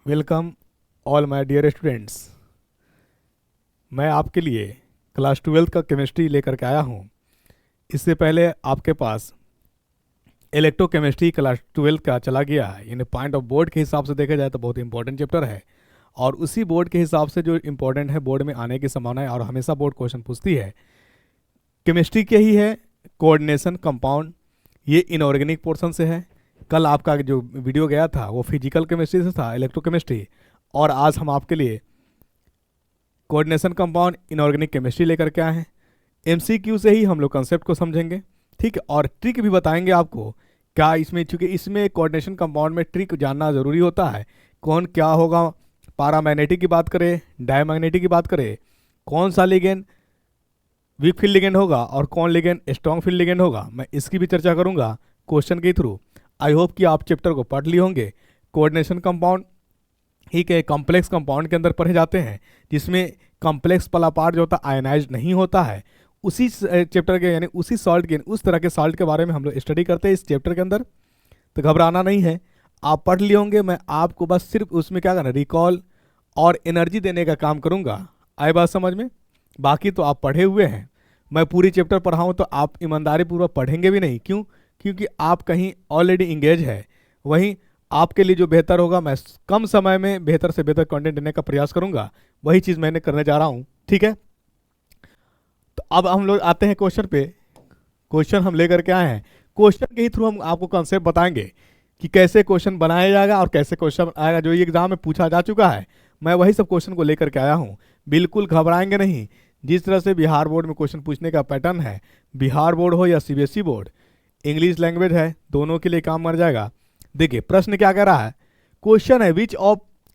Welcome all my dear students. मैं आपके लिए क्लास 12 का केमिस्ट्री लेकर के आया हूँ। इससे पहले आपके पास इलेक्ट्रोकेमिस्ट्री क्लास 12 का चला गया है, यानी पॉइंट ऑफ बोर्ड के हिसाब से देखा जाए तो बहुत इंपॉर्टेंट चैप्टर है। और उसी बोर्ड के हिसाब से जो इंपॉर्टेंट है बोर्ड में आने की संभावना है और हमेशा बोर्ड क्वेश्चन पूछती है। केमिस्ट्री के ही है कोऑर्डिनेशन कंपाउंड, ये इनऑर्गेनिक पोर्शन से है। कल आपका जो वीडियो गया था वो फिजिकल केमिस्ट्री से था, इलेक्ट्रोकेमिस्ट्री, और आज हम आपके लिए कोऑर्डिनेशन कंपाउंड इनऑर्गेनिक केमिस्ट्री लेकर के आए हैं। एमसीक्यू से ही हम लोग कंसेप्ट को समझेंगे, ठीक है, और ट्रिक भी बताएंगे आपको क्या इसमें, चूंकि इसमें कोऑर्डिनेशन कंपाउंड में ट्रिक जानना ज़रूरी होता है। कौन क्या होगा, पैरामैग्नेटिक की बात करें, डायमैग्नेटिक की बात करें, कौन सा लिगेंड वीक फील्ड लिगेंड होगा और कौन लिगेंड स्ट्रॉन्ग फील्ड लिगेंड होगा, मैं इसकी भी चर्चा करूंगा क्वेश्चन के थ्रू। आई होप कि आप चैप्टर को पढ़ लिए होंगे। कोऑर्डिनेशन कंपाउंड ही के कॉम्प्लेक्स कंपाउंड के अंदर पढ़े जाते हैं, जिसमें कॉम्प्लेक्स वाला पार्ट जो होता है आयनाइज नहीं होता है। उसी चैप्टर के, यानी उसी सॉल्ट के, उस तरह के सॉल्ट के बारे में हम लोग स्टडी करते हैं इस चैप्टर के अंदर। तो घबराना नहीं है, आप पढ़ लिए होंगे। मैं आपको बस सिर्फ उसमें क्या करना, रिकॉल और एनर्जी देने का काम करूंगा। आए बात समझ में? बाकी तो आप पढ़े हुए हैं। मैं पूरी चैप्टर पढ़ाऊँ तो आप ईमानदारी पूर्वक पढ़ेंगे भी नहीं। क्यों? क्योंकि आप कहीं ऑलरेडी इंगेज है। वहीं आपके लिए जो बेहतर होगा, मैं कम समय में बेहतर से बेहतर कंटेंट देने का प्रयास करूंगा। वही चीज़ मैंने करने जा रहा हूं, ठीक है। तो अब हम लोग आते हैं क्वेश्चन पे। क्वेश्चन हम लेकर के आए हैं, क्वेश्चन के ही थ्रू हम आपको कॉन्सेप्ट बताएंगे कि कैसे क्वेश्चन बनाया जाएगा और कैसे क्वेश्चन आएगा जो ये एग्जाम में पूछा जा चुका है। मैं वही सब क्वेश्चन को लेकर के आया हूँ, बिल्कुल घबराएंगे नहीं। जिस तरह से बिहार बोर्ड में क्वेश्चन पूछने का पैटर्न है, बिहार बोर्ड हो या सीबीएसई बोर्ड, इंग्लिश लैंग्वेज है, दोनों के लिए काम मर जाएगा। देखिए प्रश्न क्या कह रहा है। क्वेश्चन है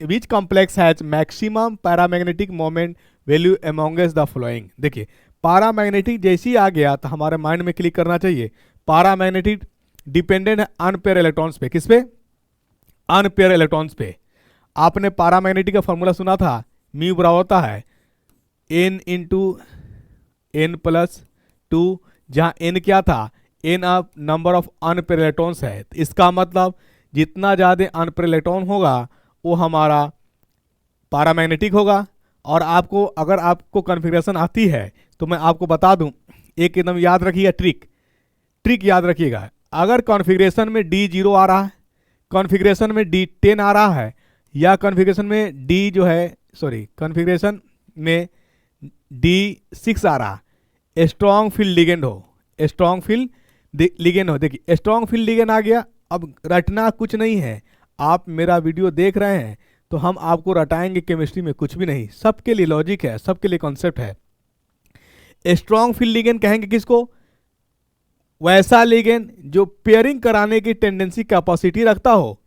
which complex has maximum paramagnetic moment value amongst the following. देखिए पैरामैग्नेटिक जैसे ही आ गया तो हमारे माइंड में क्लिक करना चाहिए। पैरामैग्नेटिक डिपेंडेंट है अनपेयर इलेक्ट्रॉन्स पे। किस पे? अनपेयर इलेक्ट्रॉन्स पे। आपने पैरामैग्नेटिक का फॉर्मूला सुना था, म्यू बराबर होता है n into n plus two, जहाँ n क्या था, n of number of unpaired electrons है। इसका मतलब जितना ज़्यादा अनपेयर इलेक्ट्रॉन होगा वो हमारा पैरामैग्नेटिक होगा। और आपको, अगर आपको कॉन्फ़िगरेशन आती है तो मैं आपको बता दूं, एक एकदम याद रखिएगा, ट्रिक याद रखिएगा। अगर कॉन्फ़िगरेशन में D0 आ रहा है, कॉन्फ़िगरेशन में D10 आ रहा है, या कॉन्फ़िगरेशन में कॉन्फ़िगरेशन में D6 आ रहा है, स्ट्रॉन्ग फील्ड लिगेंड हो, स्ट्रॉन्ग फील्ड लिगेंड हो। देखिए स्ट्रॉन्ग फील्ड लिगेंड आ गया। अब रटना कुछ नहीं है, आप मेरा वीडियो देख रहे हैं तो हम आपको रटाएंगे केमिस्ट्री में कुछ भी नहीं। सबके लिए लॉजिक है, सबके लिए कॉन्सेप्ट है। स्ट्रॉन्ग फील्ड लिगेंड कहेंगे किसको? वैसा लिगेंड जो पेयरिंग कराने की टेंडेंसी कैपेसिटी रखता हो,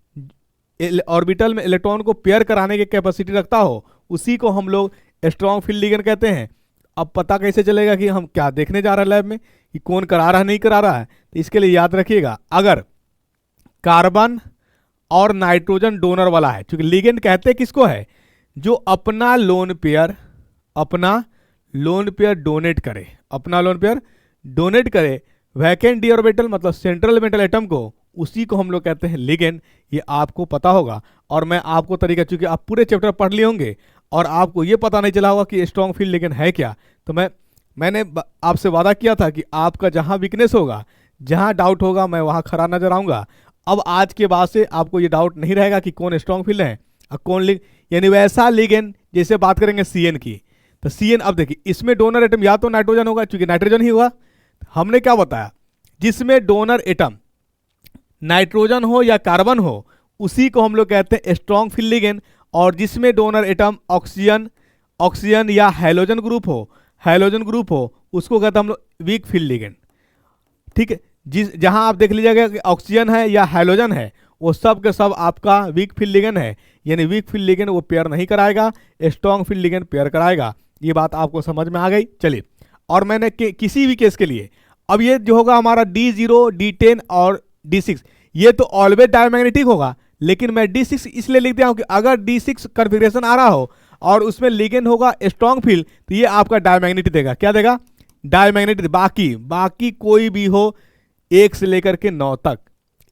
ऑर्बिटल में इलेक्ट्रॉन को पेयर कराने की कैपेसिटी रखता हो, उसी को हम लोग स्ट्रॉन्ग फील्ड लिगेंड कहते हैं। अब पता कैसे चलेगा कि हम क्या देखने जा रहे हैं लैब में, कि कौन करा रहा है नहीं करा रहा है? तो इसके लिए याद रखिएगा, अगर कार्बन और नाइट्रोजन डोनर वाला है, क्योंकि लिगेंड कहते हैं किसको है, जो अपना लोन पेयर डोनेट करे, अपना लोन पेयर डोनेट करे, वैकेंट डी ऑर्बिटल मतलब सेंट्रल मेटल एटम को, उसी को हम लोग कहते हैं लिगेंड। ये आपको पता होगा। और मैं आपको तरीका, चूंकि आप पूरे चैप्टर पढ़ लिए होंगे और आपको ये पता नहीं चला होगा कि स्ट्रॉन्ग फील्ड लिगेंड है क्या, तो मैंने आपसे वादा किया था कि आपका जहां वीकनेस होगा, जहां डाउट होगा, मैं वहां खड़ा नजर आऊंगा। अब आज के बाद से आपको ये डाउट नहीं रहेगा कि कौन स्ट्रॉन्ग फील्ड है और कौन यानी वैसा लिगेंड। जैसे बात करेंगे CN की, तो CN, अब देखिए इसमें डोनर एटम या तो नाइट्रोजन होगा, चूंकि नाइट्रोजन ही हुआ। हमने क्या बताया, जिसमें डोनर एटम नाइट्रोजन हो या कार्बन हो, उसी को हम लोग कहते हैं स्ट्रॉन्ग फील्ड लिगेंड। और जिसमें डोनर एटम ऑक्सीजन या हैलोजन ग्रुप हो, उसको कहते हैं हम लोग वीक फील्ड लिगेंड, ठीक है। जहां आप देख लीजिएगा कि ऑक्सीजन है या हैलोजन है, वो सब के सब आपका वीक फील्ड लिगेंड है। यानी वीक फील्ड लिगेंड वो पेयर नहीं कराएगा, स्ट्रॉन्ग फील्ड लिगेंड पेयर कराएगा। ये बात आपको समझ में आ गई? चलिए, और मैंने किसी भी केस के लिए, अब ये जो होगा हमारा D0, D10 और D6, ये तो ऑलवेज डायमैग्नेटिक होगा। लेकिन मैं D6 इसलिए लिख दिया हूं कि अगर D6 कॉन्फ़िगरेशन आ रहा हो और उसमें लिगेंड होगा स्ट्रॉन्ग फील्ड, तो ये आपका डायमैग्नेटिक देगा। क्या देगा? डायमैग्नेटिक। बाकी कोई भी हो 1 से लेकर के 9 तक,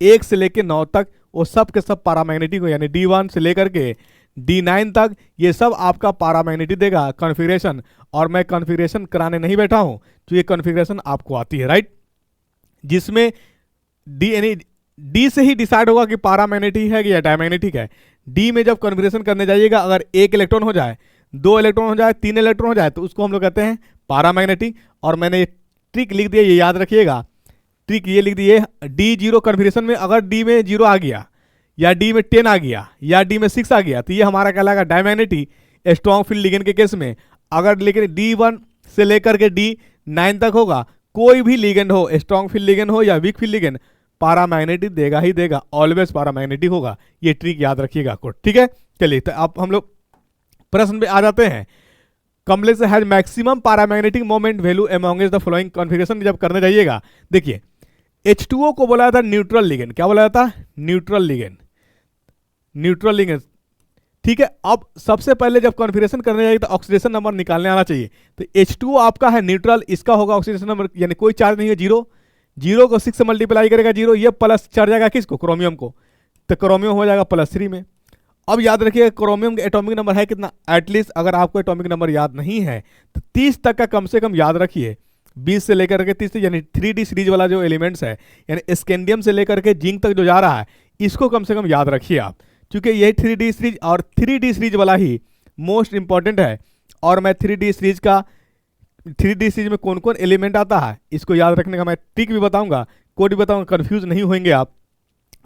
1 से लेकर 9 तक वो सब के सब पैरामैग्नेटिक हो, यानी D1 से लेकर के D9 तक, ये सब आपका पारामैग्नेटिक देगा कॉन्फ़िगरेशन। और मैं कॉन्फ़िगरेशन कराने नहीं बैठा हूं, तो ये कॉन्फ़िगरेशन आपको आती है, राइट, जिसमें डी यानी डी से ही डिसाइड होगा कि पारामैग्नेटिक है या डायमैग्नेटिक है। डी में जब कॉन्फ़िगरेशन करने जाइएगा, अगर एक इलेक्ट्रॉन हो जाए, दो इलेक्ट्रॉन हो जाए, तीन इलेक्ट्रॉन हो जाए, तो उसको हम लोग कहते हैं पारामैग्नेटिक। और मैंने ये ट्रिक लिख दिया, ये याद रखिएगा, ट्रिक ये लिख दिए, D0 कॉन्फ़िगरेशन में अगर डी में 0 आ गया, या डी में 10 आ गया, या डी में 6 आ गया, तो ये हमारा कहलाएगा डायमैग्नेटिक स्ट्रॉन्ग फील्ड लिगेंड के केस में। अगर लेकिन D1 से लेकर के D9 तक होगा, कोई भी लिगेंड हो, स्ट्रॉन्ग फील्ड लिगेंड हो या वीक फील्ड लिगेंड, पारामैग्नेटिक देगा ही देगा, ऑलवेज पारामैग्नेटिक होगा। ये ट्रिक याद रखिएगा आपको, ठीक है। चलिए, तो अब हम लोग प्रश्न पे आ जाते हैं। Complex has maximum paramagnetic moment value among the following configuration जब करने जाइएगा, देखिए H2O को बोला जाता है न्यूट्रल लिगेंड। क्या बोला जाता है? न्यूट्रल लिगेंड, न्यूट्रल लिगेंड, ठीक है। अब सबसे पहले जब कॉन्फ़िगरेशन करने जाइए तो ऑक्सीडेशन नंबर निकालने आना चाहिए। तो H2O आपका है न्यूट्रल, इसका होगा ऑक्सीडेशन नंबर, यानी कोई चार्ज नहीं है, जीरो। जीरो को 6 से मल्टीप्लाई करेगा जीरो, ये प्लस चढ़ जाएगा किसको? क्रोमियम को, तो क्रोमियम हो जाएगा +3 में। अब याद रखिए क्रोमियम का एटॉमिक नंबर है कितना? एटलीस्ट अगर आपको एटॉमिक नंबर याद नहीं है तो 30 तक का कम से कम याद रखिए, 20 से लेकर के 30 तक, यानी 3D सीरीज वाला जो एलिमेंट्स है, यानी स्कैंडियम से लेकर के जिंक तक जो जा रहा है, इसको कम से कम याद रखिए आप, क्योंकि यही 3D सीरीज, और 3D सीरीज वाला ही मोस्ट इंपॉर्टेंट है। और मैं 3D सीरीज में कौन कौन एलिमेंट आता है इसको याद रखने का मैं ट्रिक भी बताऊंगा, कोड भी बताऊंगा, कंफ्यूज नहीं होंगे आप।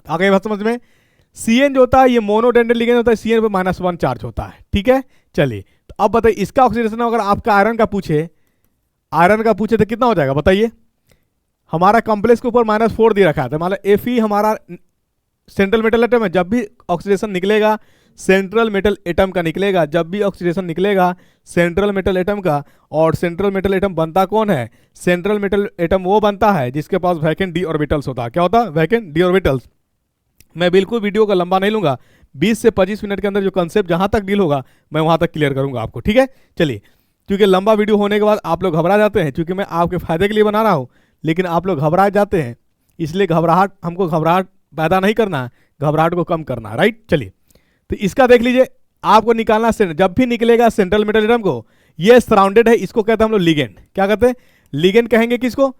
आगे बात समझ में। Cn जो होता है ये मोनोडेंड्रल लिगेंड होता है, Cn पे -1 चार्ज होता है, ठीक है। चलिए, तो अब बताइए इसका ऑक्सीडेशन अगर आपका आयरन का पूछे तो कितना हो जाएगा बताइए। हमारा कॉम्प्लेक्स के ऊपर -4 दे रखा है, तो मतलब Fe हमारा सेंट्रल मेटल एटम है। जब भी ऑक्सीडेशन निकलेगा सेंट्रल मेटल एटम का निकलेगा, जब भी ऑक्सीडेशन निकलेगा सेंट्रल मेटल एटम का। और सेंट्रल मेटल एटम बनता कौन है? सेंट्रल मेटल एटम वो बनता है जिसके पास वैकेंट डी ऑर्बिटल्स होता है। क्या होता है? Vacant D orbitals. मैं बिल्कुल वीडियो का लंबा नहीं लूंगा, 20 से 25 मिनट के अंदर जो कंसेप्ट जहां तक डील होगा मैं वहां तक क्लियर करूंगा आपको, ठीक है। चलिए, क्योंकि लंबा वीडियो होने के बाद आप लोग घबरा जाते हैं, क्योंकि मैं आपके फायदे के लिए बना रहा हूं, लेकिन आप लोग घबरा जाते हैं, इसलिए हमको घबराहट पैदा नहीं करना है, घबराहट को कम करना है, राइट। चलिए, तो इसका देख लीजिए, आपको निकालना, जब भी निकलेगा सेंट्रल मेटल एटम को, ये सराउंडेड है, इसको कहते हैं हम लोग लिगेंड। क्या कहते हैं? लिगेंड कहेंगे किसको?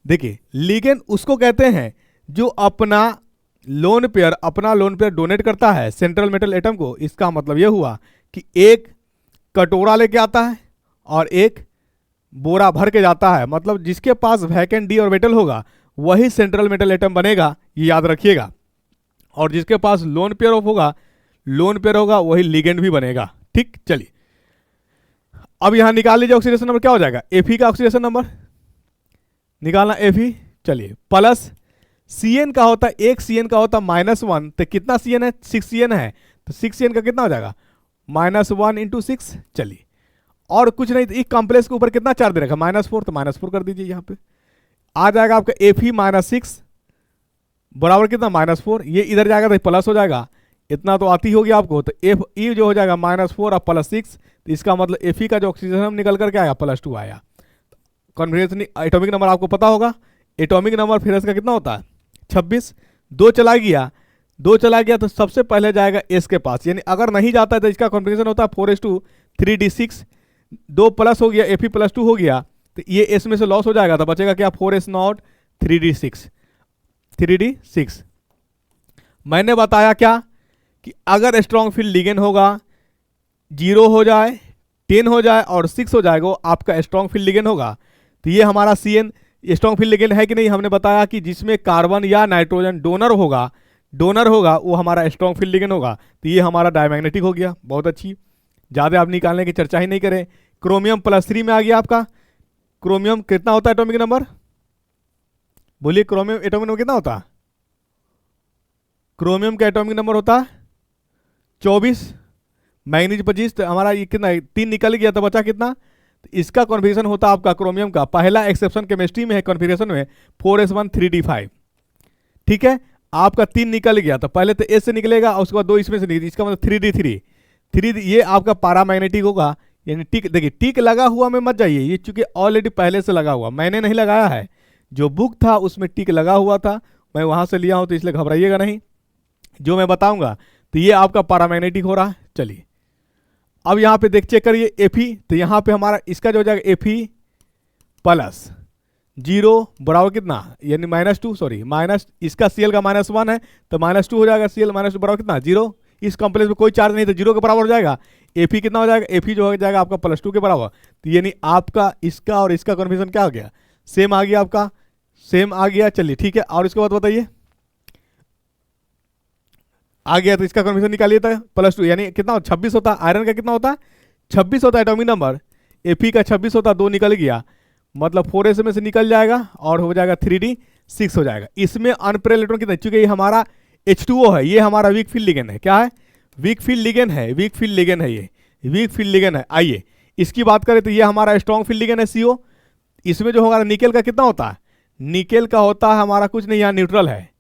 देखिए, लिगेंड उसको कहते हैं जो अपना लोन पेयर डोनेट करता है सेंट्रल मेटल एटम को। इसका मतलब यह हुआ कि एक कटोरा लेके आता है और एक बोरा भर के जाता है, मतलब जिसके पास वैकेंट डी ऑर्बिटल होगा वही सेंट्रल मेटल एटम बनेगा, ये याद रखिएगा। और जिसके पास लोन पेयर होगा वही लिगेंड भी बनेगा, ठीक। चलिए, अब यहां निकाल लीजिए ऑक्सीडेशन नंबर क्या हो जाएगा? Fe का ऑक्सीडेशन नंबर निकालना, Fe। चलिए, प्लस Cn का होता है, एक Cn का होता है -1, तो कितना Cn है? 6 Cn है, तो 6 Cn का कितना हो जाएगा? -1 × 6। चलिए, और कुछ नहीं, एक कॉम्प्लेक्स के ऊपर कितना चार्ज दे रखा? -4, तो -4 कर दीजिए, यहाँ पे आ जाएगा आपका Fe -6 बराबर कितना? -4। ये इधर जाएगा तो प्लस हो जाएगा, इतना तो आती होगी आपको। तो Fe जो हो जाएगा -4 और +6, तो इसका मतलब Fe का जो ऑक्सीजन निकल करके आया +2 आया। कॉन्फिगरेशन एटॉमिक नंबर आपको पता होगा, एटॉमिक नंबर फिर इसका कितना होता है? 26। 2 चला गया तो सबसे पहले जाएगा S के पास, यानी अगर नहीं जाता है तो इसका कॉन्फिगरेशन होता है 4s2 3d6। 2 प्लस हो गया, Fe +2 हो गया, तो ये S में से लॉस हो जाएगा, तो बचेगा क्या? 4s0 3d6। मैंने बताया क्या कि अगर स्ट्रॉन्ग फील्ड लिगेंड होगा, 0 हो जाए, 10 हो जाए और 6 हो जाएगा, आपका स्ट्रॉन्ग फील्ड लिगेंड होगा। तो ये हमारा Cn स्ट्रॉन्ग फील्ड लिगेंड है कि नहीं? हमने बताया कि जिसमें कार्बन या नाइट्रोजन डोनर होगा वो हमारा स्ट्रॉन्ग फील्ड लिगेंड होगा। तो ये हमारा डायमैग्नेटिक हो गया, बहुत अच्छी, ज़्यादा आप निकालने की चर्चा ही नहीं करें। क्रोमियम +3 में आ गया आपका। क्रोमियम कितना होता है एटॉमिक नंबर? बोलिए, क्रोमियम एटॉमिक नंबर कितना होता है? क्रोमियम का एटॉमिक नंबर होता है 24, मैग्नीज 25, तो हमारा ये कितना? 3 निकल गया, तो बचा कितना? तो इसका कॉन्फिगरेशन होता है आपका क्रोमियम का, पहला एक्सेप्शन केमिस्ट्री में है कॉन्फिगरेशन में 4s1 3d5, ठीक है। आपका 3 निकल गया, तो पहले तो S से निकलेगा और उसके बाद 2 इसमें से निकलेगा, इसका मतलब 3d3 ये आपका पारामैग्नेटिक होगा। यानी टिक, देखिए टिक लगा हुआ में मत जाइए, ये चूंकि ऑलरेडी पहले से लगा हुआ, मैंने नहीं लगाया है, जो बुक था उसमें टिक लगा हुआ था, मैं वहां से लिया हूं, तो इसलिए घबराइएगा नहीं। जो मैं बताऊंगा तो ये आपका पैरामैग्नेटिक हो रहा है। चलिए अब यहाँ पे देख चेक करिए Fe, तो यहाँ पे हमारा इसका जो हो जाएगा Fe प्लस 0 बराबर कितना, यानी -2, सॉरी माइनस, इसका Cl का -1 है तो -2 हो जाएगा। Cl -2 बराबर कितना 0, इस कॉम्प्लेक्स में कोई चार्ज नहीं तो 0 के बराबर हो जाएगा। Fe कितना हो जाएगा, Fe जो हो जाएगा आपका +2 के बराबर। तो यानी आपका इसका और इसका कन्फर्मेशन क्या हो गया, सेम आ गया, आपका सेम आ गया। चलिए ठीक है, और इसके बाद बताइए आ गया तो इसका कन्फर्मेशन निकालिए था +2, यानी कितना 26 होता है। आयरन का कितना होता है 26 होता है एटॉमिक नंबर, Fe का 26 होता है, 2 निकल गया, मतलब 4s में से निकल जाएगा और हो जाएगा 3d6 हो जाएगा। इसमें अनपेयर इलेक्ट्रॉन कितना, चूंकि ये हमारा H2O है, ये हमारा वीक फील्ड लिगेंड है। क्या है, वीक फील्ड लिगेंड है, वीक फील्ड लिगेंड है, ये वीक फील्ड लिगेंड है। आइए इसकी बात करें तो ये हमारा स्ट्रॉन्ग फील्ड लिगेंड है CO। इसमें जो होगा निकेल का कितना होता है, निकेल का होता है हमारा कुछ नहीं, यहाँ न्यूट्रल है,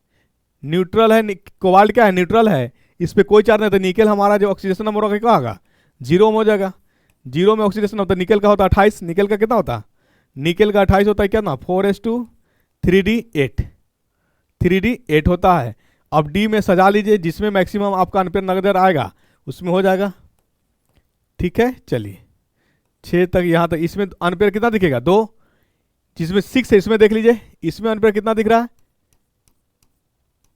न्यूट्रल है। कोबाल्ट क्या है, न्यूट्रल है, इस पर कोई चार्ज नहीं। तो निकेल हमारा जो ऑक्सीडेशन नंबर होगा क्या होगा, 0 में हो जाएगा। 0 में ऑक्सीडेशन होता है, निकेल का होता है 28, निकेल का कितना होता है, निकेल का 28 होता है, क्या ना 4s2 3d8, 3d8 होता है। अब डी में सजा लीजिए, जिसमें मैक्सिमम आपका अनपेयर नजर आएगा उसमें हो जाएगा। ठीक है, चलिए 6 तक यहाँ तक। इसमें अनपेयर कितना दिखेगा 2, जिसमें 6 है, इसमें देख लीजिए, इसमें अनपेयर कितना दिख रहा है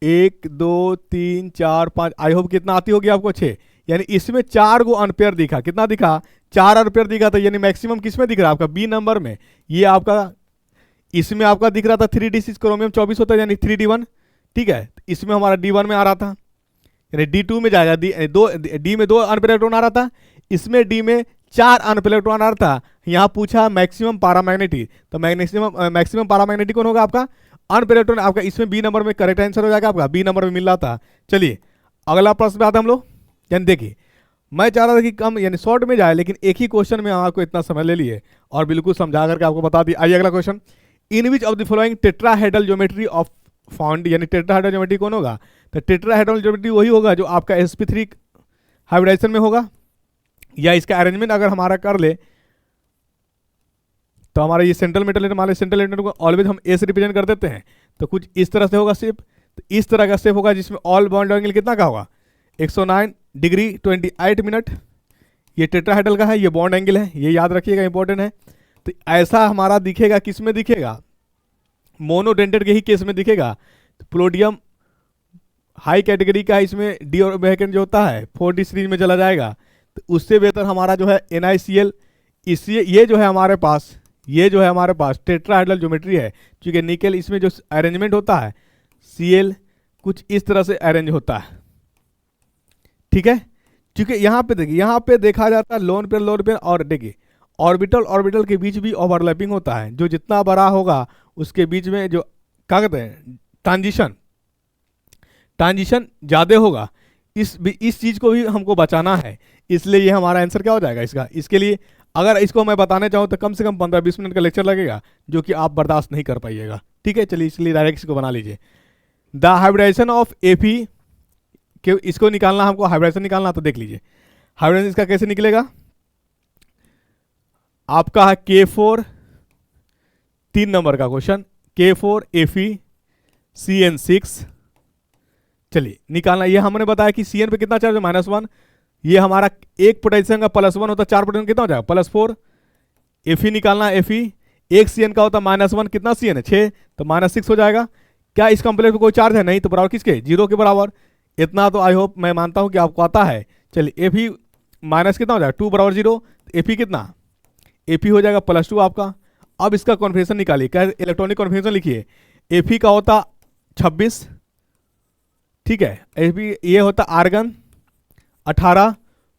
1 2 3 4 5, आई होप कितना आती होगी आपको 6, यानी इसमें 4 गो अनपेयर दिखा, कितना दिखा 4 अनपेयर दिखा था, यानी मैक्सिमम किसमें दिख रहा है आपका बी नंबर में। ये आपका इसमें आपका दिख रहा था 3d6, क्रोमियम 24 होता है, यानी 3d1। ठीक है, इसमें हमारा d1 में आ रहा था, यानी d2 में जाएगा, डी में 2 अनपेयर इलेक्ट्रॉन आ रहा था, इसमें डी में 4 अनपेयर इलेक्ट्रॉन आ रहा था। यहाँ पूछा मैक्सिमम पैरामैग्नेटिक, तो मैक्सिमम पैरामैग्नेटिक कौन होगा आपका, अनपेयर इलेक्ट्रॉन। आपका इसमें बी नंबर में करेक्ट आंसर हो जाएगा, आपका बी नंबर में मिल रहा था। चलिए अगला प्रश्न पे आते हम लोग। यानी देखिए मैं चाह रहा था कि कम यानी शॉर्ट में जाए, लेकिन एक ही क्वेश्चन में आपको इतना समय ले लिए और बिल्कुल समझा करके आपको बता दिया। आइए अगला question, in which of the following tetrahedral geometry of found, यानी टेट्राहेड्रल ज्योमेट्री कौन होगा, तो टेट्राहेड्रल ज्योमेट्री वही होगा जो आपका sp3 हाइब्रिडाइजेशन में होगा। या इसका अरेंजमेंट अगर हमारा कर ले तो हमारा ये सेंट्रल मेटल एटम, हमारे सेंट्रल एटम को ऑलवेज हम ए से रिप्रेजेंट कर देते हैं, तो कुछ इस तरह से होगा शेप। तो इस तरह का शेप होगा जिसमें ऑल बॉन्ड एंगल कितना का होगा 109 डिग्री 28 मिनट। ये टेट्राहेड्रल का है, ये बॉन्ड एंगल है, ये याद रखिएगा, इंपॉर्टेंट है। तो ऐसा हमारा दिखेगा, किस में दिखेगा, मोनोडेंटेड के ही केस में दिखेगा। तो प्लोडियम हाई कैटेगरी का है, इसमें डी और वैकेंट जो होता है 4d सीरीज में चला जाएगा। तो उससे बेहतर हमारा जो है NiCl, इसलिए ये जो है हमारे पास, ये जो है हमारे पास टेट्राहेड्रल ज्योमेट्री है। क्योंकि निकेल इसमें जो अरेंजमेंट होता है Cl कुछ इस तरह से अरेंज होता है। ठीक है, क्योंकि यहाँ पे देखिए, यहाँ पे देखा जाता है लोन पेयर, और देखिए ऑर्बिटल के बीच भी ओवरलैपिंग होता है। जो जितना बड़ा होगा उसके बीच में जो क्या कहते हैं ट्रांजिशन ज़्यादा होगा। इस चीज़ को भी हमको बचाना है, इसलिए ये हमारा आंसर क्या हो जाएगा इसका। इसके लिए अगर इसको मैं बताने चाहूँ तो कम से कम 15-20 मिनट का लेक्चर लगेगा, जो कि आप बर्दाश्त नहीं कर पाइएगा। ठीक है, चलिए इसलिए डायरेक्ट इसको बना लीजिए। द हाइब्रिडाइजेशन ऑफ Fe के इसको निकालना, हमको हाइब्रिडाइजेशन निकालना, तो देख लीजिए हाइब्रिडाइजेशन इसका कैसे निकलेगा। आपका है K4, 3 नंबर का क्वेश्चन, K4 FeCN6। चलिए निकालना, ये हमने बताया कि Cn पे कितना चार्ज है -1, ये हमारा एक पोटेंशियल का +1 होता है, 4 पोटेंशियल कितना हो जाएगा +4। Fe निकालना है, Fe एक Cn का होता है -1, कितना Cn है 6, तो -6 हो जाएगा। क्या इस कॉम्प्लेक्स में कोई चार्ज है, नहीं, तो बराबर किसके 0 के बराबर। इतना तो आई होप मैं मानता हूं कि आपको आता है। चलिए Fe माइनस कितना हो जाएगा 2 बराबर 0, तो Fe कितना, Fe हो जाएगा +2 आपका। अब इसका कॉन्फिगरेशन निकालिए, क्या इलेक्ट्रॉनिक कॉन्फिगरेशन लिखिए। Fe का होता 26, ठीक है, Fe ये होता आर्गन 18,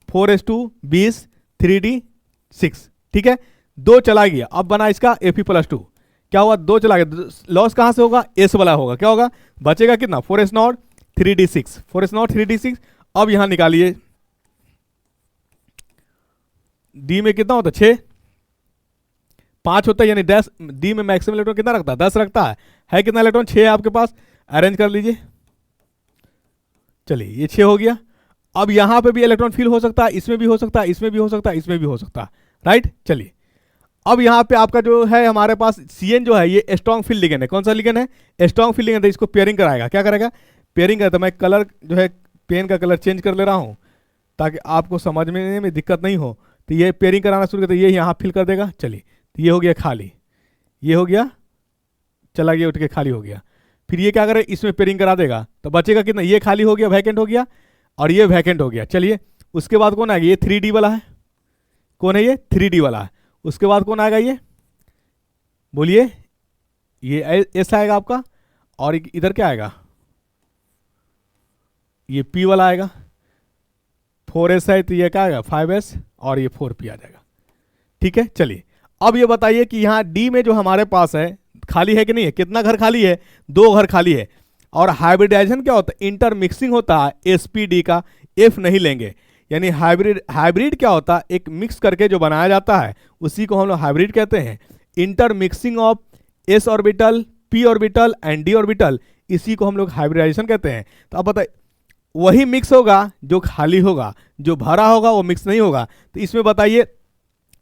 4s2 20, 3d6। ठीक है, 2 चला गया, अब बना इसका Fe +2, क्या हुआ 2 चला गया, लॉस कहां से होगा, S वाला होगा, क्या होगा बचेगा कितना 4s0 3d6, 4s0 3d6। अब यहां निकालिए, डी में कितना होता है 6, 5 होता है, यानी 10, डी में मैक्सिमम इलेक्ट्रॉन कितना रखता है 10 रखता है कितना इलेक्ट्रॉन 6 है आपके पास, अरेंज कर लीजिए। चलिए ये 6 हो गया। अब यहां पे भी इलेक्ट्रॉन फिल हो सकता है, इसमें भी हो सकता है, इसमें भी हो सकता है, इसमें भी हो सकता है, राइट। चलिए अब यहाँ पे आपका जो है हमारे पास Cn जो है ये स्ट्रॉन्ग फील्ड लिगेंड है। कौन सा लिगेंड है, स्ट्रॉन्ग फील्ड लिगेंड है, इसको पेयरिंग कराएगा, क्या करेगा पेयरिंग करेगा। तो मैं कलर जो है पेन का कलर चेंज कर ले रहा हूँ ताकि आपको समझने में दिक्कत नहीं हो। तो ये पेयरिंग कराना शुरू करते, ये यहाँ फिल कर देगा। चलिए, तो ये हो गया खाली, ये हो गया, चला गया उठ के खाली हो गया। फिर ये क्या करे, इसमें पेयरिंग करा देगा, तो बचेगा कितना, ये खाली हो गया, वैकेंट हो गया, और ये वैकेंट हो गया। चलिए, उसके बाद कौन आएगा, ये 3D वाला है, कौन है ये 3D वाला है। उसके बाद कौन आएगा, ये बोलिए, ये एस आएगा आपका, और इधर क्या आएगा, ये P वाला आएगा। 4S है तो ये क्या आएगा 5S, और ये 4P आ जाएगा। ठीक है, चलिए अब ये बताइए कि यहाँ D में जो हमारे पास है खाली है कि नहीं है, कितना घर खाली है, 2 घर खाली है। और हाइब्रिडाइजेशन क्या होता है, इंटर मिक्सिंग होता है, SPD का F नहीं लेंगे। यानी हाइब्रिड क्या होता है, एक मिक्स करके जो बनाया जाता है उसी को हम लोग हाइब्रिड कहते हैं। Inter mixing of S orbital, P orbital and D orbital, इसी को हम लोग हाइब्रिडाइजेशन कहते हैं। तो अब बताइए, वही मिक्स होगा जो खाली होगा, जो भरा होगा वो मिक्स नहीं होगा। तो इसमें बताइए,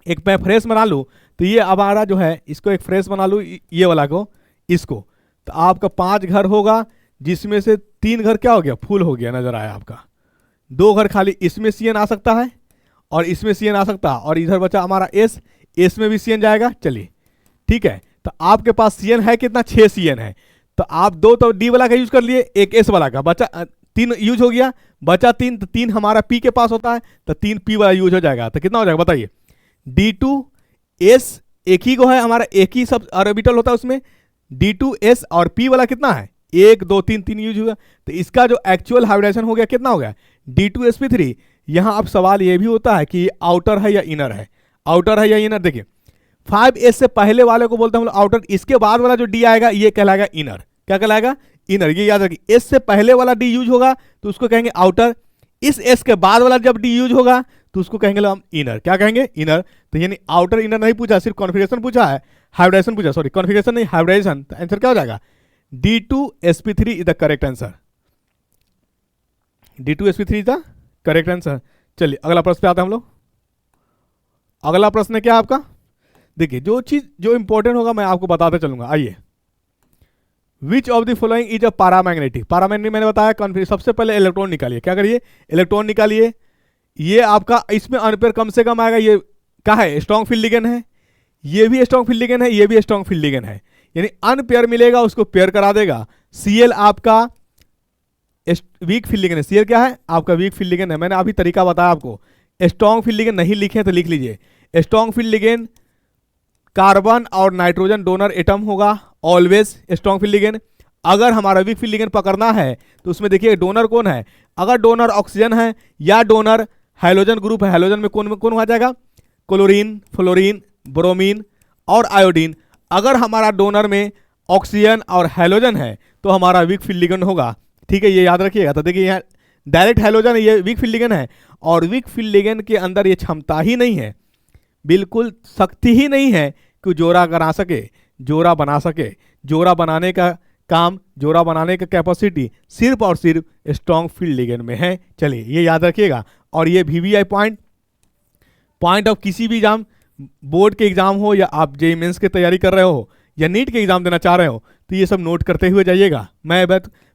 एक मैं फ्रेश बना लूँ, तो ये हमारा जो है, इसको एक फ्रेश बना लूँ, ये वाला को, इसको, तो आपका 5 घर होगा, जिसमें से 3 घर क्या हो गया, फुल हो गया, नजर आया आपका। 2 घर खाली, इसमें CN आ सकता है और इसमें CN आ सकता है, और इधर बचा हमारा S में भी CN जाएगा। चलिए ठीक है, तो आपके पास CN है कितना, 6 CN है। तो आप 2 तो D वाला का यूज कर लिए, एक S वाला का, बचा 3 यूज हो गया, बचा 3, तो 3 हमारा P के पास होता है, तो 3 P वाला यूज हो जाएगा। तो कितना हो जाएगा बताइए, D2S एक ही को है हमारा, एक ही सब ऑर्बिटल होता है उसमें, D2S, और P वाला कितना है 1 2 3, 3 यूज हुआ। तो इसका जो एक्चुअल हाइब्रिडाइजेशन हो गया कितना हो गया, D2sp3। यहाँ अब सवाल ये भी होता है कि आउटर है या इनर है, आउटर है या इनर। देखिए 5S से पहले वाले को बोलते हैं हम लोग आउटर, इसके बाद वाला जो D आएगा ये कहलाएगा इनर। क्या कहलाएगा, इनर। ये याद रखिए, S से पहले वाला D यूज होगा तो उसको कहेंगे आउटर, इस S के बाद वाला जब D यूज होगा तो उसको कहेंगे हम इनर। क्या कहेंगे, इनर। तो यानी आउटर इनर नहीं पूछा, सिर्फ कॉन्फ़िगरेशन पूछा है, हाइब्रिडाइजेशन पूछा, सॉरी कॉन्फ़िगरेशन नहीं हाइब्रिडाइजेशन। तो आंसर क्या हो जाएगा, D2sp3 is the correct answer, D2sp3 is the correct answer. चलिए अगला प्रश्न पे आते हैं हम लोग। अगला प्रश्न है क्या आपका, देखिए जो चीज जो इंपॉर्टेंट होगा मैं आपको बताते चलूंगा। आइए, which of the following is a paramagnetic. Paramagnetic मैंने बताया, सबसे पहले इलेक्ट्रॉन निकालिए, क्या करिए, इलेक्ट्रॉन निकालिए। ये आपका इसमें अनपेयर कम से कम आएगा, ये क्या है, स्ट्रॉन्ग फील्ड लिगेंड है, ये भी स्ट्रॉन्ग फील्ड लिगेंड है, ये भी स्ट्रॉन्ग फील्ड लिगेंड है। यानी अनपेयर मिलेगा उसको पेयर करा देगा। Cl आपका वीक फील्ड लिगेंड है, Cl क्या है आपका वीक फील्ड लिगेंड है। मैंने अभी तरीका बताया आपको। स्ट्रॉन्ग फील्ड लिगेंड नहीं लिखे तो लिख लीजिए, स्ट्रॉन्ग फील्ड लिगेंड कार्बन और नाइट्रोजन डोनर एटम होगा, ऑलवेज स्ट्रॉन्ग फील्ड लिगेंड। अगर हमारा वीक फील्ड लिगेंड पकड़ना है तो उसमें देखिए डोनर कौन है, अगर डोनर ऑक्सीजन है या डोनर हाइड्रोजन ग्रुप है, हाइड्रोजन में कौन आ जाएगा, क्लोरीन, फ्लोरीन, ब्रोमीन और आयोडीन। अगर हमारा डोनर में ऑक्सीजन और हाइड्रोजन है तो हमारा वीक फील्ड लिगेंड होगा। ठीक है, ये याद रखिएगा। तो देखिए यहाँ डायरेक्ट हाइड्रोजन है, ये वीक फील्ड लिगेंड है, और वीक फील्ड लिगेंड के अंदर ये क्षमता ही नहीं है, बिल्कुल शक्ति ही नहीं है कि जोड़ा बना सके, जोड़ा बना सके। जोड़ा बनाने का काम, जोड़ा बनाने का कैपेसिटी सिर्फ और सिर्फ स्ट्रॉन्ग फील्ड लिगेंड में है। चलिए ये याद रखिएगा। और ये VVI पॉइंट ऑफ किसी भी एग्जाम, बोर्ड के एग्जाम हो या आप JEE मेंस की तैयारी कर रहे हो या नीट के एग्जाम देना चाह रहे हो, तो ये सब नोट करते हुए जाइएगा।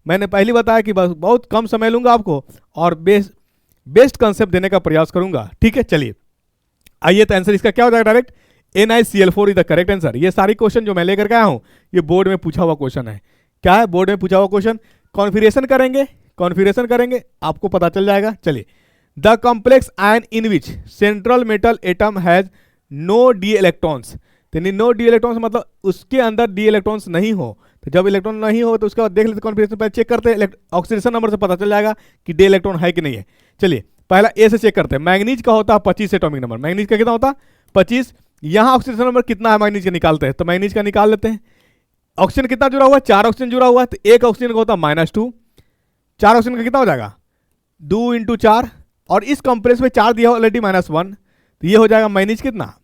मैंने पहले बताया कि बस बहुत कम समय लूंगा आपको और बेस्ट कंसेप्ट देने का प्रयास करूंगा। ठीक है, चलिए आइए, तो आंसर इसका क्या हो जाएगा, direct NiCl4 is the correct answer. ये सारी क्वेश्चन जो मैं लेकर के आया हूं ये बोर्ड में पूछा हुआ क्वेश्चन है। क्या है, बोर्ड में पूछा हुआ क्वेश्चन। कॉन्फिगरेशन करेंगे, कॉन्फिगरेशन करेंगे, आपको पता चल जाएगा। चलिए, the complex ion in which central metal atom has no D electrons. No D electrons मतलब उसके अंदर D इलेक्ट्रॉन्स नहीं हो। तो जब इलेक्ट्रॉन नहीं हो तो उसके बाद देख लेते कॉन्फिगरेशन, पहले चेक करते हैं, ऑक्सीडेशन नंबर से पता चल जाएगा कि D इलेक्ट्रॉन है कि नहीं है। चलिए पहला A से चेक करते हैं। मैग्नीज का होता है 25 एटॉमिक नंबर, मैग्नीज का कितना होता है 25। यहाँ ऑक्सीडेशन नंबर कितना है मैग्नीज का निकालते हैं, तो मैग्नीज का निकाल लेते हैं। ऑक्सीजन कितना जुड़ा हुआ है, 4 ऑक्सीजन जुड़ा हुआ है, तो एक ऑक्सीजन का होता है -2, 4 ऑक्सीजन का कितना हो जाएगा 2 × 4, और इस कंप्लेक्स में 4 दिया ऑलरेडी -1, तो ये हो जाएगा मैग्नीज कितना,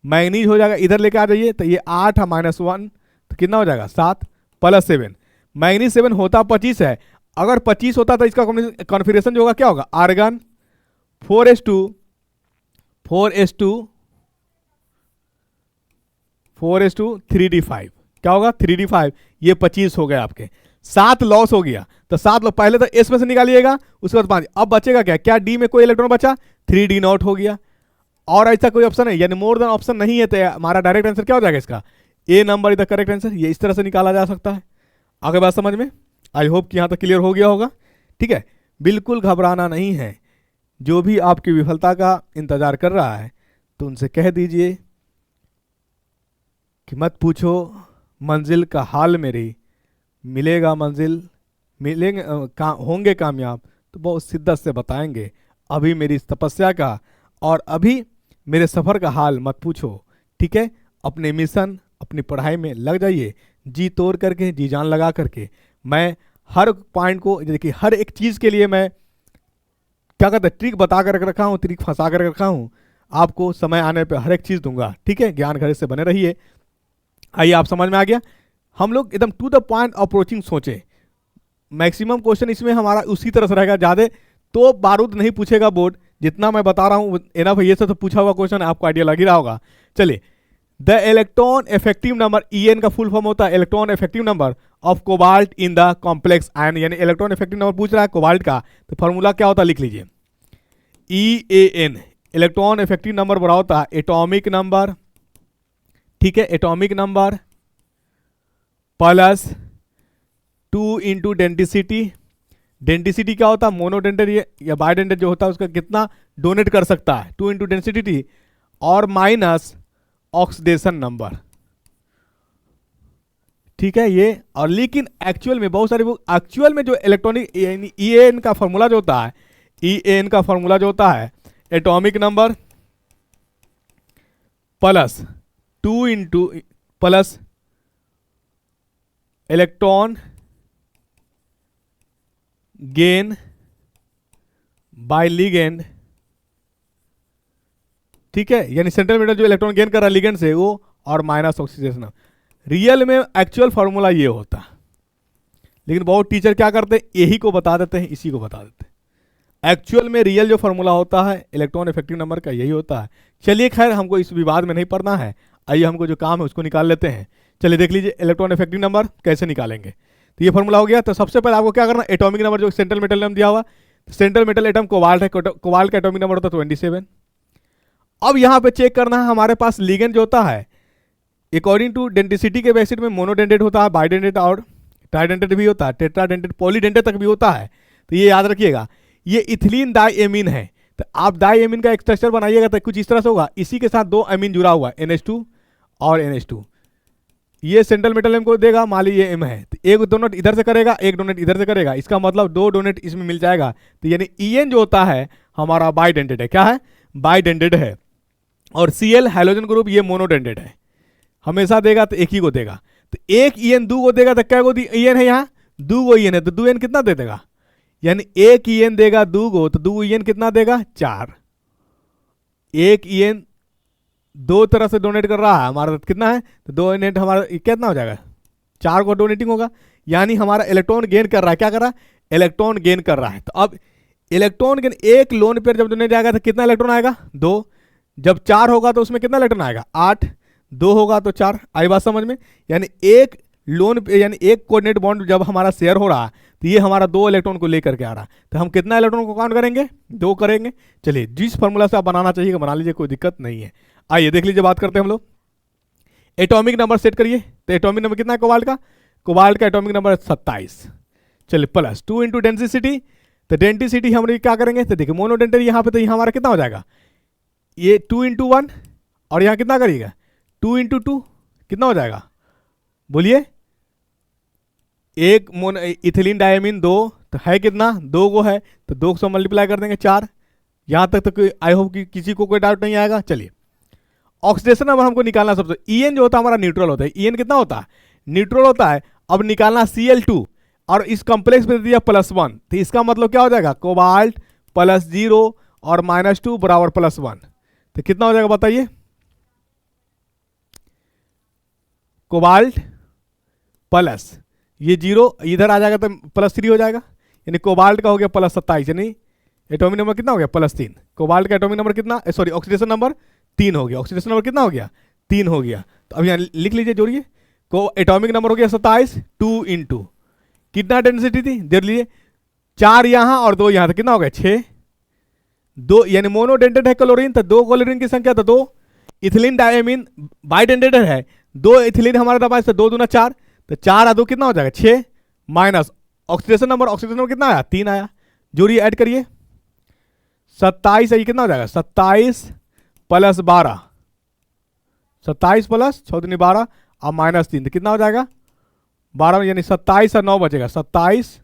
मैग्नीज हो जाएगा, इधर लेके आ जाइए, तो ये 8 -1 तो कितना हो जाएगा 7 + 7, मैग्नीज 7 होता 25 है। अगर 25 होता तो इसका कॉन्फिगरेशन जो होगा क्या होगा, आर्गन 4s2 3d5, क्या होगा 3d5, ये 25 हो गए आपके। 7 लॉस हो गया, तो 7 लोग पहले तो एस में से निकालिएगा, उसके बाद 5, अब बचेगा क्या, क्या डी में कोई इलेक्ट्रॉन बचा, 3d नॉट हो गया। और ऐसा कोई ऑप्शन है, यानी मोर देन ऑप्शन नहीं है, तो हमारा डायरेक्ट आंसर क्या हो जाएगा इसका, A number is the correct answer. ये इस तरह से निकाला जा सकता है। आगे बात समझ में, आई होप कि यहाँ तक क्लियर हो गया होगा। ठीक है, बिल्कुल घबराना नहीं है। जो भी आपकी विफलता का इंतजार कर रहा है तो उनसे कह दीजिए कि मत पूछो मंजिल का हाल मेरी, मिलेगा मंजिल, मिलेंगे होंगे कामयाब तो बहुत शिद्दत से बताएंगे। अभी मेरी इस तपस्या का और अभी मेरे सफ़र का हाल मत पूछो। ठीक है, अपने मिशन अपनी पढ़ाई में लग जाइए, जी तोड़ करके, जी जान लगा करके। मैं हर पॉइंट को, देखिए हर एक चीज़ के लिए मैं क्या कहते हैं, ट्रिक बता कर रखा हूँ, ट्रिक फंसा कर रखा हूँ। आपको समय आने पे हर एक चीज़ दूंगा। ठीक है, ज्ञान घर से बने रहिए। आइए, आप समझ में आ गया। हम लोग एकदम टू द पॉइंट अप्रोचिंग सोचे। मैक्सिमम क्वेश्चन इसमें हमारा उसी तरह से रहेगा, ज़्यादा तो बारूद नहीं पूछेगा बोर्ड, जितना मैं बता रहा हूँ एनफ। ये सब तो पूछा हुआ क्वेश्चन आपको आइडिया लग ही रहा होगा। चलिए, the electron effective number, EN का फुल फॉर्म होता है electron effective number of cobalt in the complex ion, यानी इलेक्ट्रॉन इफेक्टिव नंबर पूछ रहा है कोबाल्ट का, तो फॉर्मूला क्या होता है लिख लीजिए, EAN। इलेक्ट्रॉन इफेक्टिव नंबर बड़ा होता है एटॉमिक नंबर, ठीक है, atomic number plus 2 into density. Density क्या होता है, मोनोडेंटेड या बायोडेंटेड जो होता है उसका कितना डोनेट कर सकता है, 2 इंटू डेंसिटी, और माइनस ऑक्सीडेशन नंबर। ठीक है ये, और लेकिन एक्चुअल में बहुत सारे एक्चुअल में जो इलेक्ट्रॉनिक EAN का फॉर्मूला जो होता है, EAN का फॉर्मूला जो होता है atomic number plus 2 into plus electron gain by ligand. ठीक है, यानी सेंट्रल मेटल जो इलेक्ट्रॉन गेन कर रहा है लिगेंड से वो, और माइनस ऑक्सीडेशन। रियल में एक्चुअल फार्मूला ये होता है, लेकिन बहुत टीचर क्या करते हैं, यही को बता देते हैं, इसी को बता देते हैं। एक्चुअल में रियल जो फार्मूला होता है इलेक्ट्रॉन इफेक्टिव नंबर का यही होता है। चलिए खैर, हमको इस विवाद में नहीं पड़ना है। आइए, हमको जो काम है उसको निकाल लेते हैं। चलिए देख लीजिए इलेक्ट्रॉन इफेक्टिव नंबर कैसे निकालेंगे। तो ये फार्मूला हो गया। तो सबसे पहले आपको क्या करना, एटॉमिक नंबर जो सेंट्रल मेटल एटम दिया हुआ, सेंट्रल मेटल एटम कोबाल्ट है, कोबाल्ट का एटॉमिक नंबर होता है 27। अब यहाँ पे चेक करना है हमारे पास लिगेंड जो होता है अकॉर्डिंग टू डेंसिटी के बेसिस में मोनोडेंटेड होता है, बाइडेंटेड और ट्राइडेंटेड भी होता है, टेट्राडेंटेड पॉलीडेंटेड तक भी होता है। तो ये याद रखिएगा, ये इथिलीन डाइएमीन है। तो आप डाइएमीन का एक स्ट्रक्चर बनाइएगा तो कुछ इस तरह से होगा, इसी के साथ 2 अमीन जुड़ा हुआ है, NH2 और NH2। ये सेंट्रल मेटल एम को देगा, मान लीजिए M है, तो एक डोनेट इधर से करेगा, एक डोनेट इधर से करेगा, इसका मतलब 2 डोनेट इसमें मिल जाएगा। तो यानी EN जो होता है हमारा बाइडेंटेड है। क्या है, बाइडेंटेड है। और Cl हाइड्रोजन ग्रुप ये मोनोडेंटेड है, हमेशा देगा तो एक ही को देगा। तो एक EN 2 को देगा तो क्या को EN है, यहाँ 2 गो EN है, तो 2 EN कितना दे देगा, यानी एक EN देगा 2 गो, तो 2 EN कितना देगा, 4। एक EN 2 तरह से डोनेट कर रहा है, हमारा कितना है, तो 2 यूनिट हमारा कितना हो जाएगा, 4 को डोनेटिंग होगा, यानी हमारा इलेक्ट्रॉन गेन कर रहा है। क्या कर रहा है, इलेक्ट्रॉन गेन कर रहा है। तो अब इलेक्ट्रॉन गेन एक लोन पेयर जब डोनेट जाएगा तो कितना इलेक्ट्रॉन आएगा, 2। जब 4 होगा तो उसमें कितना इलेक्ट्रॉन आएगा, 8। 2 होगा तो 4। आई बात समझ में, यानी एक लोन यानी एक कोऑर्डिनेट बॉन्ड जब हमारा शेयर हो रहा है तो ये हमारा 2 इलेक्ट्रॉन को लेकर के आ रहा है। तो हम कितना इलेक्ट्रॉन को काउंट करेंगे, 2 करेंगे। चलिए, जिस फॉर्मूला से आप बनाना चाहिए बना लीजिए, कोई दिक्कत नहीं है। आइए देख लीजिए, बात करते हैं हम लोग। एटॉमिक नंबर सेट करिए। तो एटॉमिक नंबर कितना है कोबाल्ट का, कोबाल्ट का एटॉमिक नंबर 27। चलिए, प्लस 2 इंटू डेंसिटी। तो डेंसिटी हम क्या करेंगे, तो देखिए मोनोडेंटेड यहाँ पे, तो यहाँ हमारा कितना हो जाएगा, ये 2 इंटू 1, और यहाँ कितना करिएगा 2 इंटू 2, कितना हो जाएगा बोलिए, एक इथिलीन डायमीन 2, तो है कितना, 2 को है, तो 2 से मल्टीप्लाई कर देंगे 4। यहाँ तक तो कोई आई होप कि किसी को कोई डाउट नहीं आएगा। चलिए, ऑक्सीडेशन नंबर हमको निकालना सबसे, EN जो होता है हमारा न्यूट्रल होता है, EN कितना होता है, न्यूट्रल होता है। अब निकालना Cl2, और इस कॉम्प्लेक्स में दिया +1, तो इसका मतलब क्या हो जाएगा, कोबाल्ट +0 और -2 बराबर +1। तो कितना हो जाएगा बताइए, कोबाल्ट प्लस ये 0 इधर आ जाएगा तो +3 हो जाएगा, यानी कोबाल्ट का हो गया +27, यानी एटॉमिक नंबर कितना हो गया, +3। कोबाल्ट का एटॉमिक नंबर कितना, सॉरी ऑक्सीडेशन नंबर 3 हो गया। ऑक्सीडेशन नंबर कितना हो गया, 3 हो गया। तो अब यहाँ लिख लीजिए, जोड़िए, को एटॉमिक नंबर हो गया 27, 2 इंटू कितना डेंसिटी थी देख लीजिए, 4 यहाँ और 2 यहाँ, तो कितना हो गया 6। 2 यानी मोनोडेंटेड है क्लोरीन, तो 2 क्लोरीन की संख्या, तो 2 इथिलीन डायमीन बाइडेंटेड है, 2 इथिलीन हमारे दबाए, तो 2 दूना 4, तो 4 और 2 कितना हो जाएगा 6, माइनस ऑक्सीडेशन नंबर कितना आया 3 आया, जोड़िए ऐड करिए 27 है, ये कितना हो जाएगा 27 प्लस 12, 27 प्लस 6 दूनी 12 और माइनस 3, तो कितना हो जाएगा 12, यानी 27 और 9 बचेगा, 27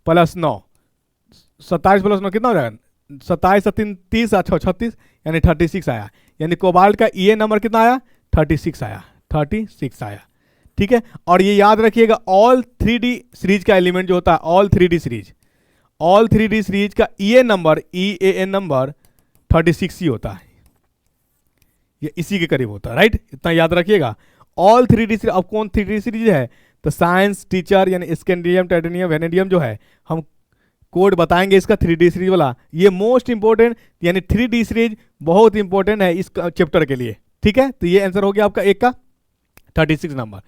प्लस 9, 27 प्लस 9 कितना हो जाएगा 27 और 3 30 और 6 36, यानी 36 आया, यानी कोबाल्ट का ये नंबर कितना आया 36 आया, 36 आया। ठीक है, और ये याद रखिएगा ऑल 3D सीरीज का एलिमेंट जो होता है, ऑल 3D सीरीज का ये नंबर EAN नंबर 36 ही होता है, ये इसी के करीब होता है, राइट, इतना याद रखिएगा। ऑल 3D सीरीज, अब कौन 3D सीरीज है, तो साइंस टीचर यानी स्कैंडियम टाइटेनियम वेनेडियम जो है, हम कोड बताएंगे इसका 3D सीरीज वाला, ये मोस्ट इंपॉर्टेंट यानी 3D सीरीज बहुत इंपॉर्टेंट है इस चैप्टर के लिए। ठीक है, तो ये आंसर हो गया आपका एक का 36 नंबर।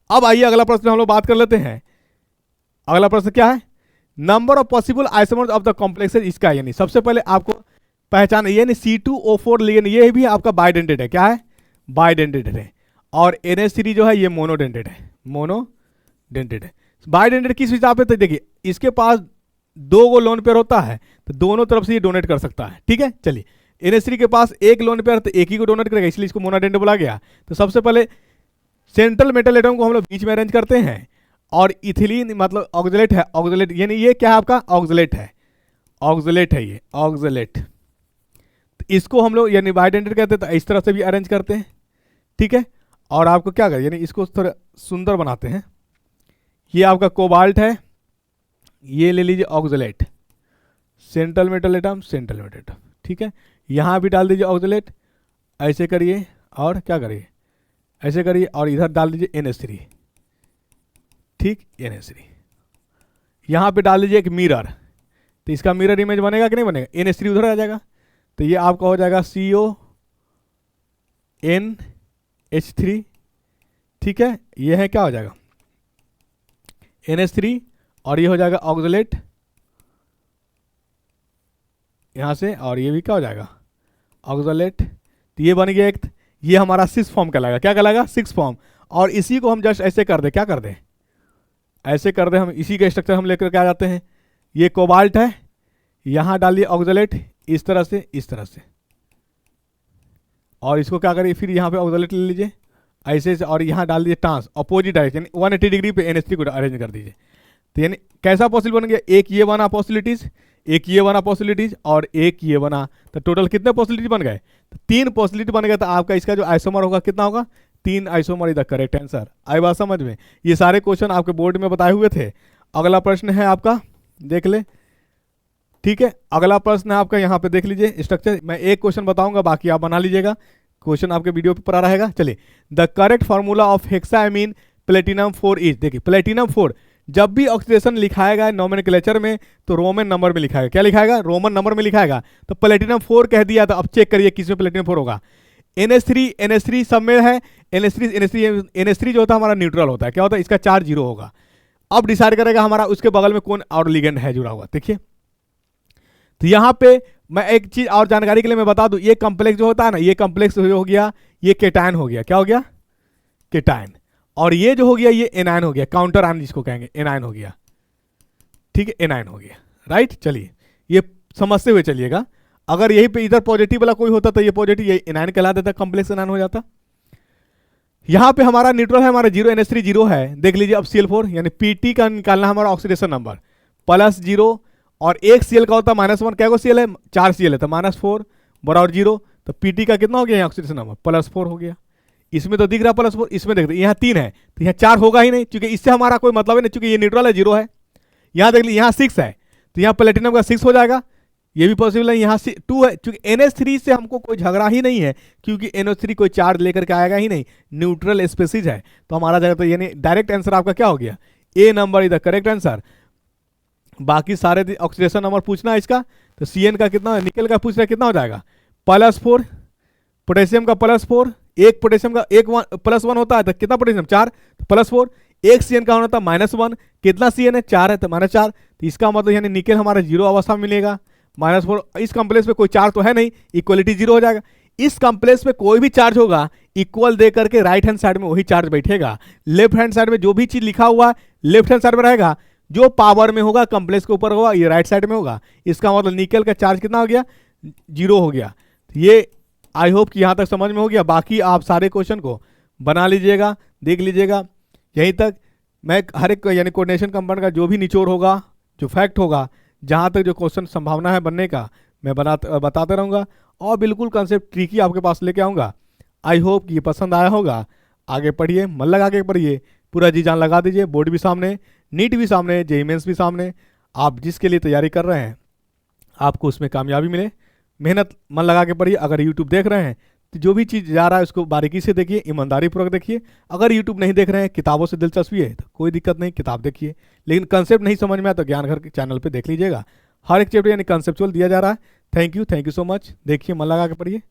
अब आइए अगला प्रश्न हम लोग बात कर लेते हैं। अगला प्रश्न क्या है, number of possible isomers of the complexes, इसका यानी सबसे पहले आपको पहचान, यानी C2O4 लिगेंड, ये भी आपका बाइडेंटेड है, क्या है बाइडेंटेड है, और NH3 जो है ये मोनोडेंटेड है। बाइडेंटेड किस हिसाब से, तो देखिए इसके पास 2 गो लोन पेयर होता है, तो दोनों तरफ से ये डोनेट कर सकता है। ठीक है, चलिए NH3 के पास एक लोन पेयर, तो एक ही को डोनेट करेगा, इसलिए इसको मोनोडेंटेड बोला गया। तो सबसे पहले सेंट्रल मेटल एटम को हम लोग बीच में अरेंज करते हैं, और इथिलीन मतलब ऑक्सलेट है, ऑक्सलेट यानी ये क्या है आपका ऑक्सलेट है ये ऑक्सलेट, तो इसको हम लोग यानी बाइडेंटेड कहते हैं, तो इस तरह से भी अरेंज करते हैं। ठीक है, और आपको क्या करें, यानी इसको थोड़ा सुंदर बनाते हैं, ये आपका कोबाल्ट है, ये ले लीजिए ऑक्सलेट, सेंट्रल मेटल एटम। ठीक है, यहाँ भी डाल दीजिए ऑक्सलेट, ऐसे करिए और क्या करिए ऐसे करिए, और इधर डाल दीजिए NH3। ठीक, NH3 यहाँ पे डाल दीजिए एक मिरर, तो इसका मिरर इमेज बनेगा कि नहीं बनेगा, NH3 उधर आ जाएगा, तो ये आपका हो जाएगा CONH3। ठीक है, ये है क्या हो जाएगा NH3, और ये हो जाएगा ऑक्सलेट यहाँ से, और ये भी क्या हो जाएगा ऑक्सलेट, तो ये बन गया एक, ये हमारा 6 फॉर्म कहलाएगा, क्या कहलाएगा 6 फॉर्म। और इसी को हम जस्ट ऐसे कर दे, क्या कर दे ऐसे कर दे, हम इसी का स्ट्रक्चर हम लेकर के आ जाते हैं। ये कोबाल्ट है, यहाँ डालिए ऑक्सलेट इस तरह से, और इसको क्या करिए फिर यहाँ पे ऑक्सलेट ले लीजिए ऐसे से, और यहाँ डाल दीजिए ट्रांस अपोजिट डायरेक्शन 180 डिग्री पे NH3 को अरेंज कर दीजिए। तो यानी कैसा पॉसिबल बन गया, एक ये बना पॉसिबिलिटीज, एक ये बना पॉसिबिलिटीज, और एक ये बना, तो टोटल कितने पॉसिबिलिटी बन गए, तो 3 पॉसिबिलिटी बन गया। तो आपका इसका जो आइसोमर होगा कितना होगा 3 isomer is the correct answer. आई बात समझ में, ये सारे क्वेश्चन आपके बोर्ड में बताए हुए थे। अगला प्रश्न है आपका, देख ले। ठीक है, अगला प्रश्न है आपका, यहाँ पे देख लीजिए स्ट्रक्चर, मैं एक क्वेश्चन बताऊंगा, बाकी आप बना लीजिएगा, क्वेश्चन आपके वीडियो पर आ रहेगा। चलिए, the correct formula of hexamine platinum 4 is, देखिए प्लेटिनम 4 जब भी ऑक्सीडेशन लिखाएगा नोमेनक्लेचर में तो रोमन नंबर में लिखाएगा, क्या लिखाएगा रोमन नंबर में लिखाएगा, तो प्लेटिनम 4 कह दिया। तो अब चेक करिए किसमें प्लेटिनम 4 होगा, NH3 सब में है, NH3 जो होता है हमारा न्यूट्रल होता है, क्या होता है इसका चार्ज 0 होगा। अब डिसाइड करेगा हमारा उसके बगल में कौन और लिगेंड है जुड़ा हुआ, देखिए। तो यहाँ पे मैं एक चीज और जानकारी के लिए मैं बता दूं, ये कॉम्प्लेक्स जो होता है ना, ये कॉम्प्लेक्स हो गया, ये केटायन हो गया, क्या हो गया केटायन, और ये जो हो गया ये एनायन हो गया, काउंटर आयन जिसको कहेंगे एनायन हो गया। ठीक है, एनायन हो गया, राइट। चलिए ये समझते हुए चलिएगा, अगर यही पे इधर पॉजिटिव वाला कोई होता तो ये पॉजिटिव, ये एनायन कहला देता, कॉम्प्लेक्स एनायन हो जाता। यहाँ पे हमारा न्यूट्रल है, हमारा 0 NH3 0 है, देख लीजिए। अब Cl4 यानी Pt का निकालना हमारा ऑक्सीडेशन नंबर +0, और एक Cl का होता है -1, क्या Cl है 4 Cl है, तो -4 बराबर 0, तो Pt का कितना हो गया ऑक्सीडेशन नंबर +4 हो गया। इसमें तो दिख रहा +4, इसमें देख रहे यहाँ 3 है, तो यहाँ 4 होगा ही नहीं, क्योंकि इससे हमारा कोई मतलब है नहीं, क्योंकि ये न्यूट्रल है 0 है। यहाँ देख लीजिए यहाँ 6 है, तो यहाँ प्लेटिनम का 6 हो जाएगा, ये भी पॉसिबल है। यहाँ 2 है, क्योंकि NH3 से हमको कोई झगड़ा ही नहीं है, क्योंकि NH3 कोई चार्ज लेकर के आएगा ही नहीं, न्यूट्रल स्पेसीज है, तो हमारा जगह तो यानी डायरेक्ट आंसर आपका क्या हो गया, A number is the correct answer. बाकी सारे ऑक्सीडेशन नंबर पूछना है इसका, तो Cn का कितना, निकल का पूछ रहा है कितना हो जाएगा +4, पोटेशियम का +4, एक पोटेशियम का एक +1 होता है, तो कितना पोटेशियम 4, +4, एक CN का होना था -1, कितना CN है, 4 है तो -4, तो इसका मतलब यानी निकेल हमारा जीरो अवस्था में मिलेगा। -4, इस कॉम्प्लेक्स में कोई चार्ज तो है नहीं, इक्वलिटी जीरो हो जाएगा। इस कॉम्प्लेक्स में कोई भी चार्ज होगा इक्वल दे करके राइट हैंड साइड में वही चार्ज बैठेगा। लेफ्ट हैंड साइड में जो भी चीज लिखा हुआ है लेफ्ट हैंड साइड में रहेगा, जो पावर में होगा कॉम्प्लेक्स के ऊपर होगा, ये राइट साइड में होगा। इसका मतलब निकेल का चार्ज कितना हो गया, जीरो हो गया। ये आई होप कि यहाँ तक समझ में हो गया। बाकी आप सारे क्वेश्चन को बना लीजिएगा, देख लीजिएगा। यहीं तक मैं हर एक यानी कोऑर्डिनेशन कंपाउंड का जो भी निचोड़ होगा, जो फैक्ट होगा, जहाँ तक जो क्वेश्चन संभावना है बनने का, मैं बताते रहूँगा और बिल्कुल कंसेप्ट ट्रिकी आपके पास लेके आऊँगा। आई होप कि ये पसंद आया होगा। आगे पढ़िए, मन लगा के पढ़िए, पूरा जी जान लगा दीजिए। बोर्ड भी सामने, नीट भी सामने, जेईई मेंस भी सामने। आप जिसके लिए तैयारी कर रहे हैं आपको उसमें कामयाबी मिले। मेहनत मन लगा के पढ़िए। अगर यूट्यूब देख रहे हैं तो जो भी चीज़ जा रहा है उसको बारीकी से देखिए, ईमानदारी पूर्वक देखिए। अगर यूट्यूब नहीं देख रहे हैं, किताबों से दिलचस्पी है तो कोई दिक्कत नहीं, किताब देखिए। लेकिन कंसेप्ट नहीं समझ में आया तो ज्ञान घर के चैनल पे देख लीजिएगा। हर एक चैप्टर यानी कंसेप्चुअल दिया जा रहा है। Thank you so much. देखिए, मन लगा के पढ़िए।